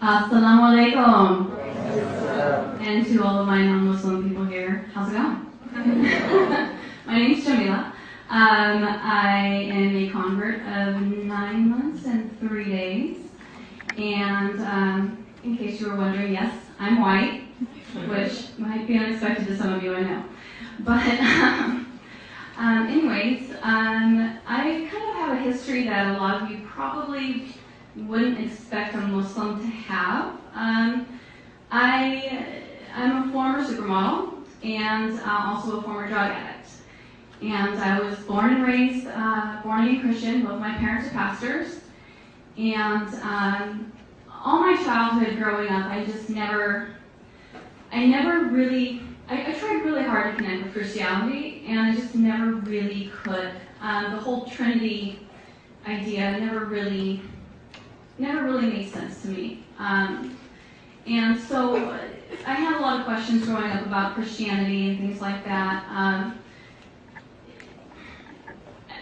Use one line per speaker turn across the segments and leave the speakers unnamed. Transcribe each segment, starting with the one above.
Assalamu alaikum. And to all of my non-Muslim people here, how's it going? My name is Gamila. I am a convert of 9 months and 3 days. And in case you were wondering, yes, I'm white, which might be unexpected to some of you, I know. But anyways, I kind of have a history that a lot of you probably wouldn't expect a Muslim to have. I'm a former supermodel and also a former drug addict. And I was born and raised born-again Christian. Both my parents are pastors. And all my childhood growing up, I tried really hard to connect with Christianity, and I just never really could. The whole Trinity idea never really made sense to me. And so I had a lot of questions growing up about Christianity and things like that.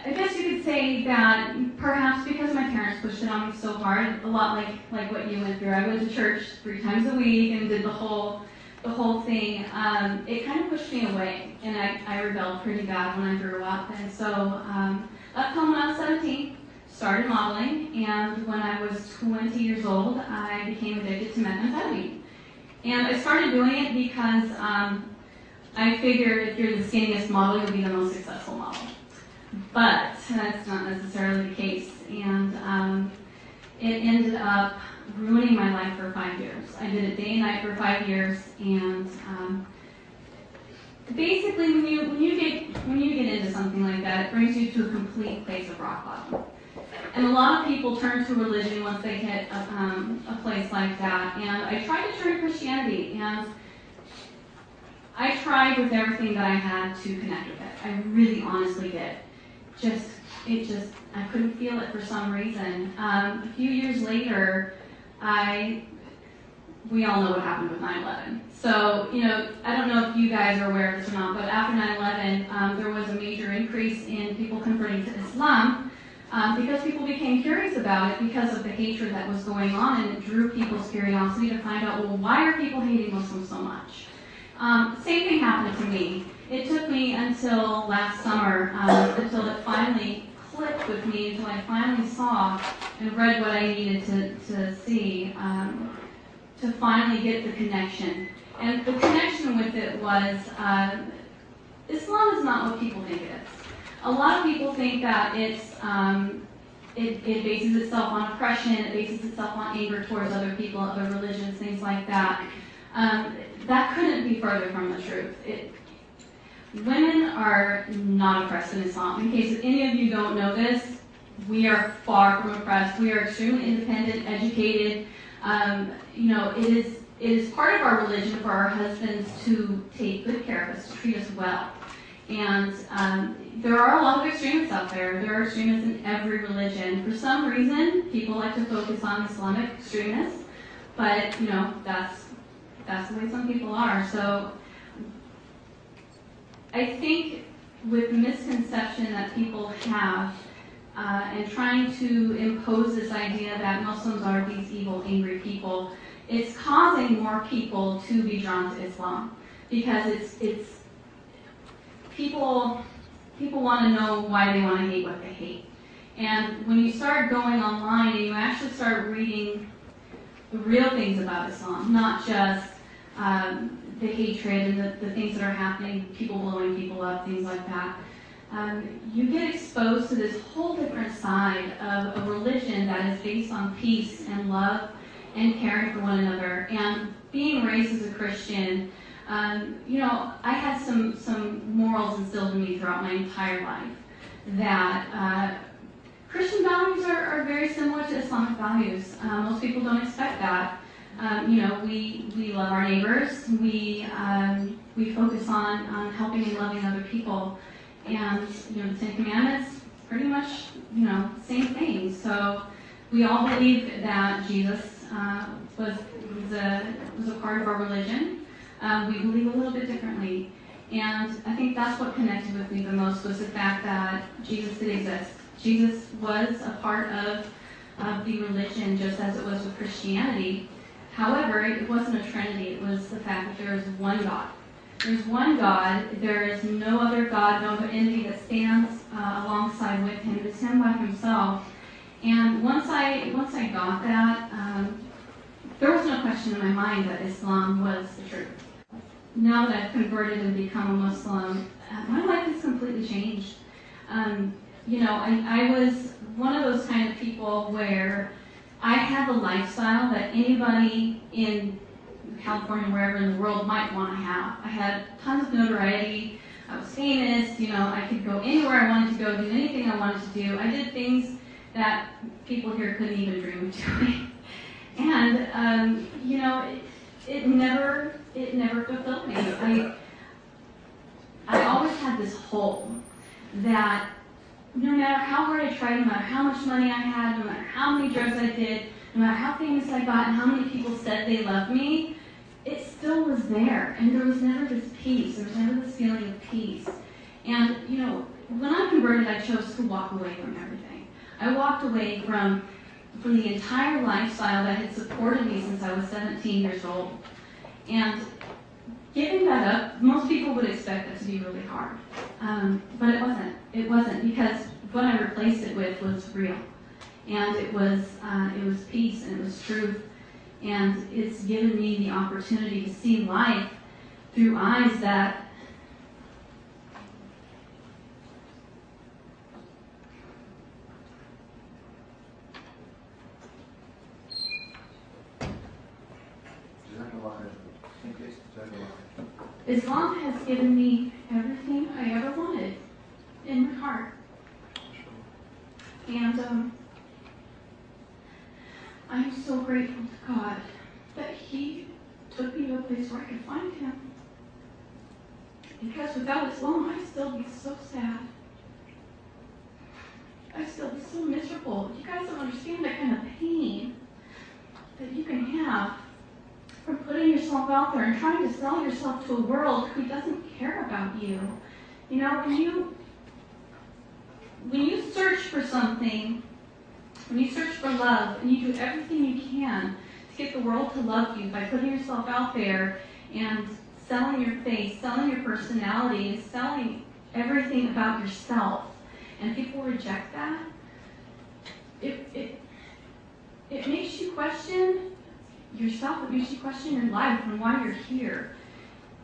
I guess you could say that perhaps because my parents pushed it on me so hard, a lot like what you went through. I went to church 3 times a week and did the whole thing. It kind of pushed me away, and I rebelled pretty bad when I grew up. And so up till when I was 17, started modeling, and when I was 20 years old, I became addicted to methamphetamine. And I started doing it because I figured if you're the skinniest model, you'll be the most successful model. But that's not necessarily the case, and it ended up ruining my life for 5 years. I did it day and night for 5 years, and basically, when you get into something like that, it brings you to a complete place of rock bottom. And a lot of people turn to religion once they hit a place like that. And I tried to turn to Christianity, and I tried with everything that I had to connect with it. I really honestly did. I couldn't feel it for some reason. A few years later, we all know what happened with 9/11. So, I don't know if you guys are aware of this or not, but after 9/11, there was a major increase in people converting to Islam because people became curious about it because of the hatred that was going on, and it drew people's curiosity to find out, well, why are people hating Muslims so much? Same thing happened to me. It took me until last summer, until it finally clicked with me, until I finally saw and read what I needed to see, to finally get the connection. And the connection with it was, Islam is not what people think it is. A lot of people think that it bases itself on oppression, it bases itself on anger towards other people, other religions, things like that. That couldn't be further from the truth. Women are not oppressed in Islam. In case any of you don't know this, we are far from oppressed. We are extremely independent, educated. It is part of our religion for our husbands to take good care of us, to treat us well. And there are a lot of extremists out there. There are extremists in every religion. For some reason, people like to focus on Islamic extremists, but that's the way some people are. So I think with the misconception that people have and trying to impose this idea that Muslims are these evil, angry people, it's causing more people to be drawn to Islam because it's people want to know why they want to hate what they hate. And when you start going online and you actually start reading the real things about Islam, not just the hatred and the things that are happening, people blowing people up, things like that, you get exposed to this whole different side of a religion that is based on peace and love and caring for one another. And being raised as a Christian, I had some morals instilled in me throughout my entire life that Christian values are very similar to Islamic values. Most people don't expect that. We love our neighbors. We focus on helping and loving other people. And, the 10 Commandments, pretty much, same thing. So we all believe that Jesus was a part of our religion. We believe a little bit differently. And I think that's what connected with me the most was the fact that Jesus did exist. Jesus was a part of the religion just as it was with Christianity. However, it wasn't a trinity. It was the fact that there is one God. There's one God. There is no other God, no other entity that stands alongside with him. It is him by himself. And once I got that, there was no question in my mind that Islam was the truth. Now that I've converted and become a Muslim, my life has completely changed. I was one of those kind of people where I had the lifestyle that anybody in California, wherever in the world, might want to have. I had tons of notoriety. I was famous. I could go anywhere I wanted to go, do anything I wanted to do. I did things that people here couldn't even dream of doing. And, it never fulfilled me. I always had this hole that no matter how hard I tried, no matter how much money I had, no matter how many drugs I did, no matter how famous I got and how many people said they loved me, it still was there. And there was never this peace. There was never this feeling of peace. And, when I converted, I chose to walk away from everything. I walked away from the entire lifestyle that had supported me since I was 17 years old. And giving that up, most people would expect that to be really hard. But it wasn't. It wasn't, because what I replaced it with was real. And it was peace, and it was truth. And it's given me the opportunity to see life through eyes that Islam has given me everything I ever wanted in my heart. And I'm so grateful to God that He took me to a place where I could find Him. Because without Islam, I'd still be so sad. I'd still be so miserable. You guys don't understand that kind of pain that you can have from putting yourself out there and trying to sell yourself to a world who doesn't care about you. When you search for something, when you search for love, and you do everything you can to get the world to love you by putting yourself out there and selling your face, selling your personality, and selling everything about yourself, and people reject that, it makes you question yourself. It makes you question your life and why you're here.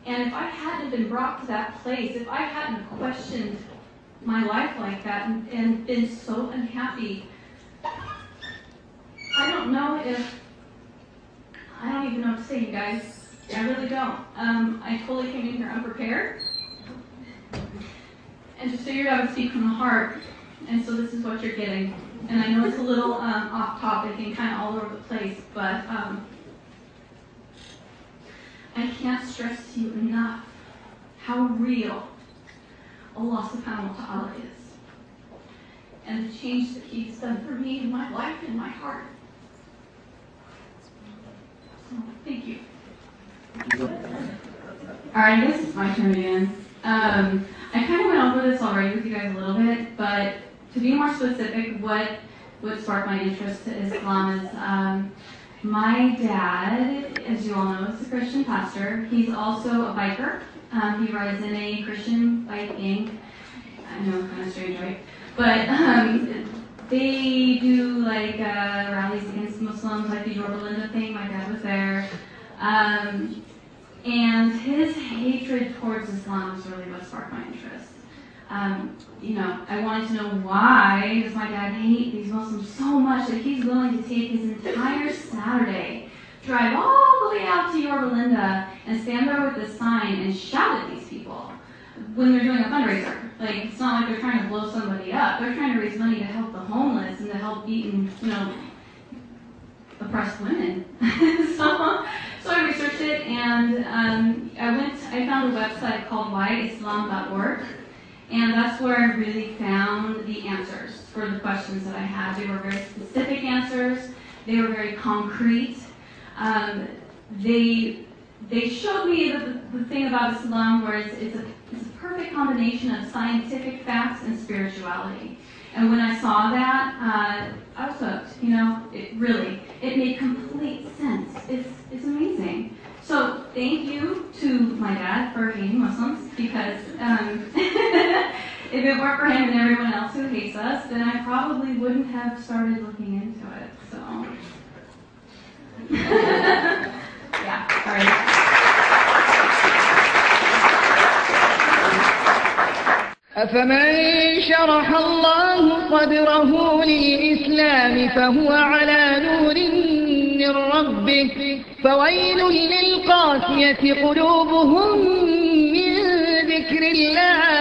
And if I hadn't been brought to that place, if I hadn't questioned my life like that and been so unhappy, I don't even know what to say, you guys. I really don't. I totally came in here unprepared and just figured I would speak from the heart. And so this is what you're getting. And I know it's a little off topic and kind of all over the place, but I can't stress to you enough how real Allah subhanahu wa ta'ala is. And the change that He's done for me in my life and my heart. So, thank you. Alright, I guess it's my turn again. I kind of went over this already with you guys a little bit, but to be more specific, what sparked my interest to Islam is my dad, as you all know, is a Christian pastor. He's also a biker. He rides in a Christian bike gang. I know, kind of strange, right? But they do like rallies against Muslims, like the Yorba Linda thing. My dad was there. And his hatred towards Islam is really what sparked my interest. I wanted to know, why does my dad hate these Muslims so much that he's willing to take his entire Saturday, drive all the way out to Yorba Linda, and stand there with a sign and shout at these people when they're doing a fundraiser. Like, it's not like they're trying to blow somebody up. They're trying to raise money to help the homeless and to help beaten, oppressed women. So I researched it, and I found a website called whyislam.org. And that's where I really found the answers for the questions that I had. They were very specific answers. They were very concrete. They showed me the thing about Islam where it's a perfect combination of scientific facts and spirituality. And when I saw that, I was hooked. It made complete sense. him and everyone else who hates us, then I probably wouldn't have started looking into it. So, yeah, sorry.
أفمن شرح الله صدره للإسلام فهو على نور من ربه فويل للقاسية قلوبهم من ذكر الله